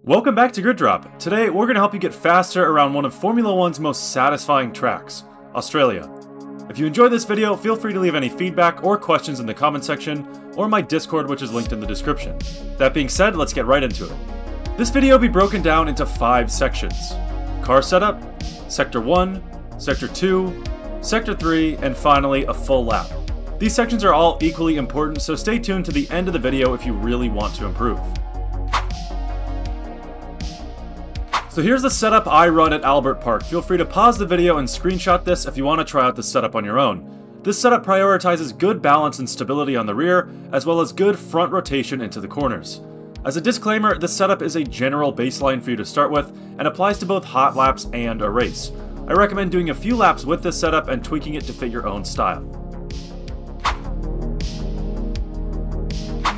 Welcome back to Grid Drop. Today we're going to help you get faster around one of Formula One's most satisfying tracks, Australia. If you enjoyed this video, feel free to leave any feedback or questions in the comment section, or my Discord, which is linked in the description. That being said, let's get right into it. This video will be broken down into 5 sections. Car setup, Sector 1, Sector 2, Sector 3, and finally a full lap. These sections are all equally important, so stay tuned to the end of the video if you really want to improve. So here's the setup I run at Albert Park. Feel free to pause the video and screenshot this if you want to try out this setup on your own. This setup prioritizes good balance and stability on the rear, as well as good front rotation into the corners. As a disclaimer, this setup is a general baseline for you to start with, and applies to both hot laps and a race. I recommend doing a few laps with this setup and tweaking it to fit your own style.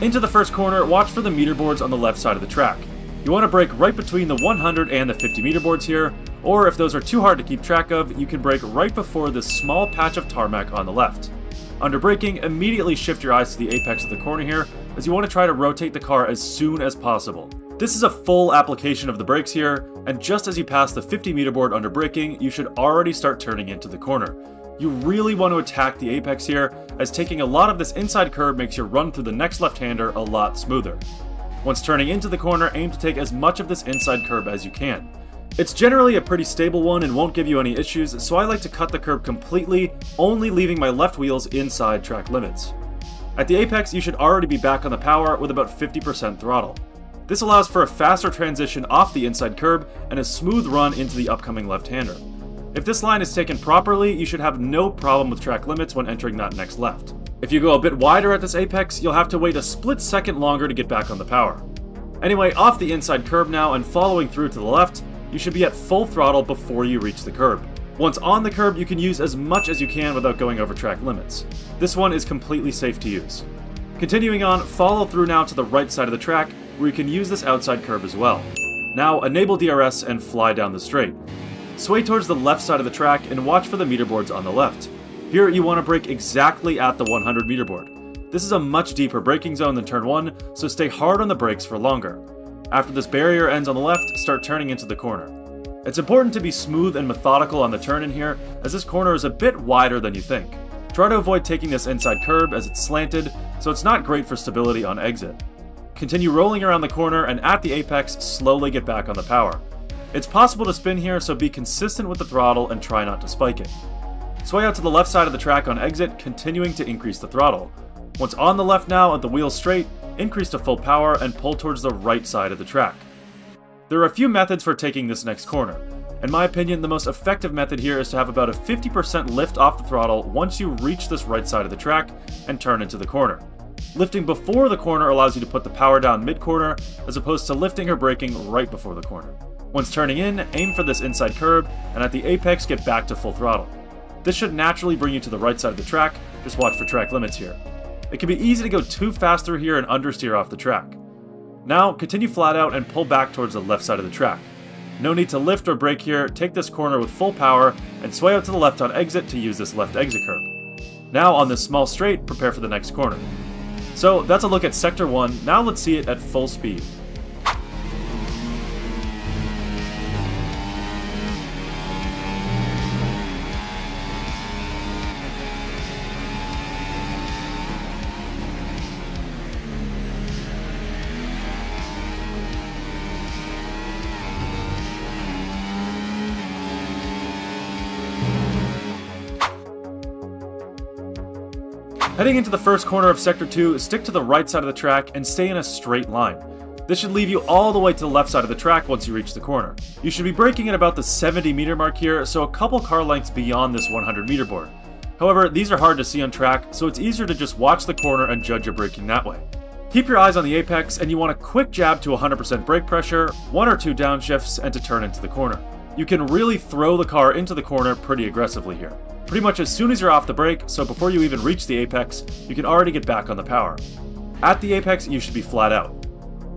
Into the first corner, watch for the meter boards on the left side of the track. You want to brake right between the 100 and the 50 meter boards here, or if those are too hard to keep track of, you can brake right before this small patch of tarmac on the left. Under braking, immediately shift your eyes to the apex of the corner here, as you want to try to rotate the car as soon as possible. This is a full application of the brakes here, and just as you pass the 50 meter board under braking, you should already start turning into the corner. You really want to attack the apex here, as taking a lot of this inside curb makes your run through the next left-hander a lot smoother. Once turning into the corner, aim to take as much of this inside curb as you can. It's generally a pretty stable one and won't give you any issues, so I like to cut the curb completely, only leaving my left wheels inside track limits. At the apex, you should already be back on the power with about 50% throttle. This allows for a faster transition off the inside curb and a smooth run into the upcoming left-hander. If this line is taken properly, you should have no problem with track limits when entering that next left. If you go a bit wider at this apex, you'll have to wait a split second longer to get back on the power. Anyway, off the inside curb now and following through to the left, you should be at full throttle before you reach the curb. Once on the curb, you can use as much as you can without going over track limits. This one is completely safe to use. Continuing on, follow through now to the right side of the track, where you can use this outside curb as well. Now enable DRS and fly down the straight. Sway towards the left side of the track and watch for the meter boards on the left. Here you want to brake exactly at the 100 meter board. This is a much deeper braking zone than turn 1, so stay hard on the brakes for longer. After this barrier ends on the left, start turning into the corner. It's important to be smooth and methodical on the turn in here, as this corner is a bit wider than you think. Try to avoid taking this inside curb as it's slanted, so it's not great for stability on exit. Continue rolling around the corner and at the apex, slowly get back on the power. It's possible to spin here, so be consistent with the throttle and try not to spike it. Sway out to the left side of the track on exit, continuing to increase the throttle. Once on the left now, at the wheel straight, increase to full power and pull towards the right side of the track. There are a few methods for taking this next corner. In my opinion, the most effective method here is to have about a 50% lift off the throttle once you reach this right side of the track and turn into the corner. Lifting before the corner allows you to put the power down mid-corner, as opposed to lifting or braking right before the corner. Once turning in, aim for this inside curb, and at the apex get back to full throttle. This should naturally bring you to the right side of the track, just watch for track limits here. It can be easy to go too fast through here and understeer off the track. Now, continue flat out and pull back towards the left side of the track. No need to lift or brake here, take this corner with full power, and sway out to the left on exit to use this left exit curb. Now on this small straight, prepare for the next corner. So that's a look at Sector 1, now let's see it at full speed. Heading into the first corner of Sector 2, stick to the right side of the track and stay in a straight line. This should leave you all the way to the left side of the track once you reach the corner. You should be braking at about the 70 meter mark here, so a couple car lengths beyond this 100 meter board. However, these are hard to see on track, so it's easier to just watch the corner and judge your braking that way. Keep your eyes on the apex, and you want a quick jab to 100% brake pressure, 1 or 2 downshifts, and to turn into the corner. You can really throw the car into the corner pretty aggressively here. Pretty much as soon as you're off the brake, so before you even reach the apex, you can already get back on the power. At the apex, you should be flat out.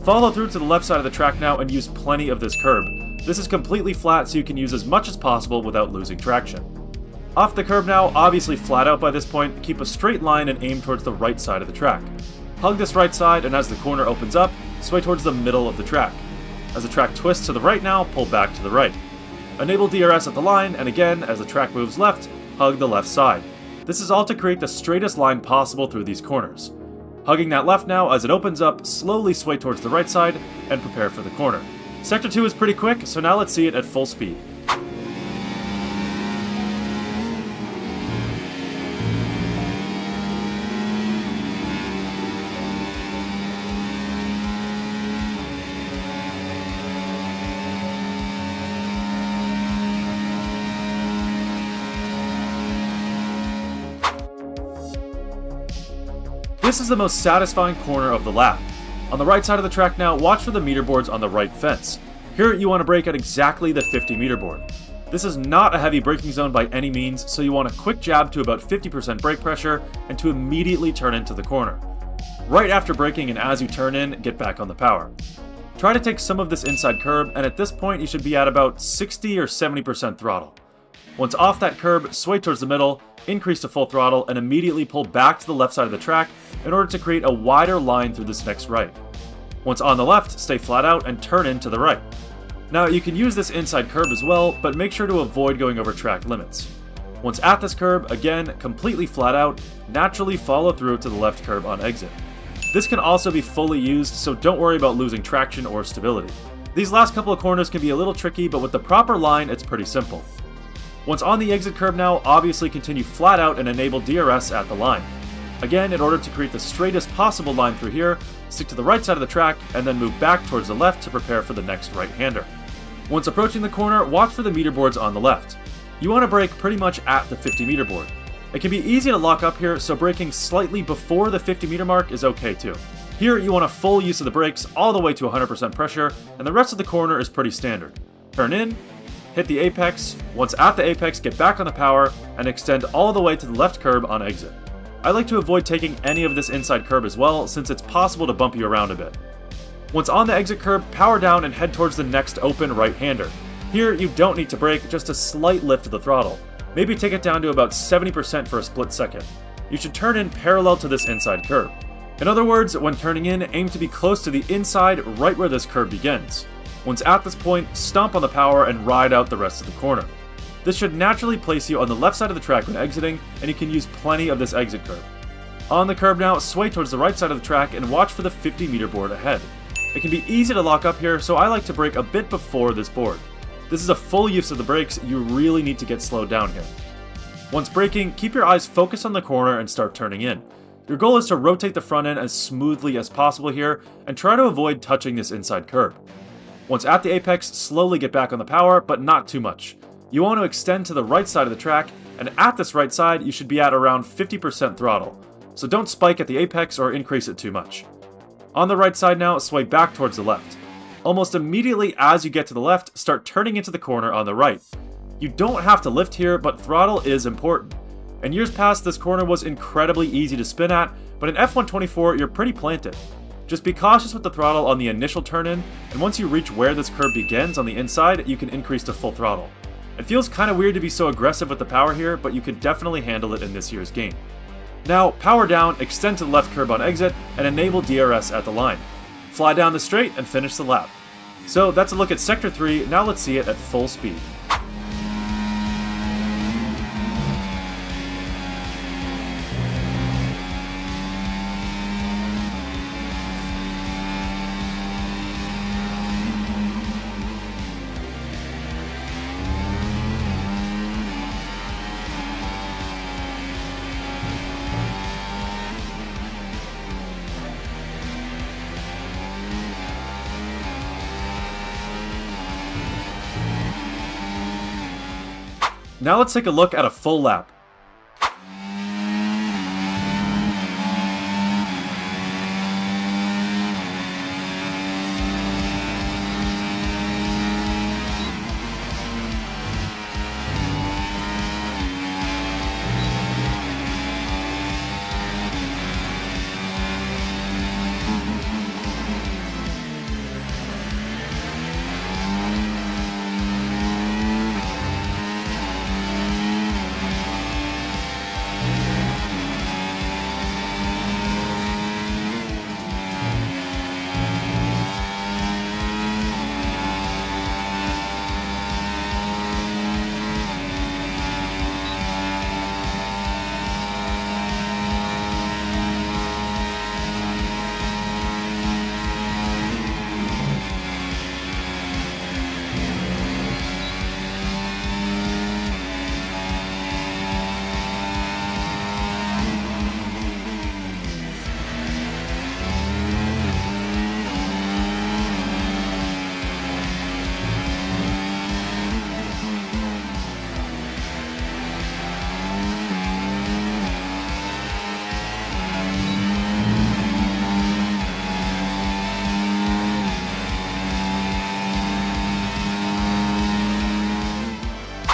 Follow through to the left side of the track now and use plenty of this curb. This is completely flat, so you can use as much as possible without losing traction. Off the curb now, obviously flat out by this point, keep a straight line and aim towards the right side of the track. Hug this right side, and as the corner opens up, sway towards the middle of the track. As the track twists to the right now, pull back to the right. Enable DRS at the line, and again, as the track moves left, hug the left side. This is all to create the straightest line possible through these corners. Hugging that left now, as it opens up, slowly sway towards the right side, and prepare for the corner. Sector 2 is pretty quick, so now let's see it at full speed. This is the most satisfying corner of the lap. On the right side of the track now, watch for the meter boards on the right fence. Here you want to brake at exactly the 50 meter board. This is not a heavy braking zone by any means, so you want a quick jab to about 50% brake pressure and to immediately turn into the corner. Right after braking and as you turn in, get back on the power. Try to take some of this inside curb, and at this point you should be at about 60 or 70% throttle. Once off that curb, sway towards the middle, increase to full throttle, and immediately pull back to the left side of the track in order to create a wider line through this next right. Once on the left, stay flat out and turn in to the right. Now you can use this inside curb as well, but make sure to avoid going over track limits. Once at this curb, again, completely flat out, naturally follow through to the left curb on exit. This can also be fully used, so don't worry about losing traction or stability. These last couple of corners can be a little tricky, but with the proper line, it's pretty simple. Once on the exit curb now, obviously continue flat out and enable DRS at the line. Again, in order to create the straightest possible line through here, stick to the right side of the track and then move back towards the left to prepare for the next right-hander. Once approaching the corner, watch for the meter boards on the left. You want to brake pretty much at the 50 meter board. It can be easy to lock up here, so braking slightly before the 50 meter mark is okay too. Here you want a full use of the brakes all the way to 100% pressure, and the rest of the corner is pretty standard. Turn in, hit the apex, once at the apex get back on the power, and extend all the way to the left curb on exit. I like to avoid taking any of this inside curb as well, since it's possible to bump you around a bit. Once on the exit curb, power down and head towards the next open right-hander. Here you don't need to brake, just a slight lift of the throttle. Maybe take it down to about 70% for a split second. You should turn in parallel to this inside curb. In other words, when turning in, aim to be close to the inside right where this curb begins. Once at this point, stomp on the power and ride out the rest of the corner. This should naturally place you on the left side of the track when exiting, and you can use plenty of this exit curb. On the curb now, sway towards the right side of the track and watch for the 50 meter board ahead. It can be easy to lock up here, so I like to brake a bit before this board. This is a full use of the brakes, you really need to get slowed down here. Once braking, keep your eyes focused on the corner and start turning in. Your goal is to rotate the front end as smoothly as possible here, and try to avoid touching this inside curb. Once at the apex, slowly get back on the power, but not too much. You want to extend to the right side of the track, and at this right side, you should be at around 50% throttle. So don't spike at the apex or increase it too much. On the right side now, sway back towards the left. Almost immediately as you get to the left, start turning into the corner on the right. You don't have to lift here, but throttle is important. In years past, this corner was incredibly easy to spin at, but in F124, you're pretty planted. Just be cautious with the throttle on the initial turn-in, and once you reach where this curve begins on the inside, you can increase to full throttle. It feels kind of weird to be so aggressive with the power here, but you could definitely handle it in this year's game. Now, power down, extend to the left curb on exit, and enable DRS at the line. Fly down the straight and finish the lap. So that's a look at Sector 3, now let's see it at full speed. Now let's take a look at a full lap.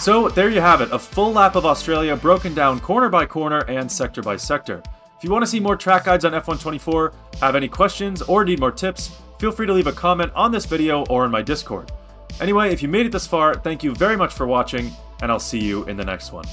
So there you have it, a full lap of Australia broken down corner by corner and sector by sector. If you want to see more track guides on F124, have any questions, or need more tips, feel free to leave a comment on this video or in my Discord. Anyway, if you made it this far, thank you very much for watching, and I'll see you in the next one.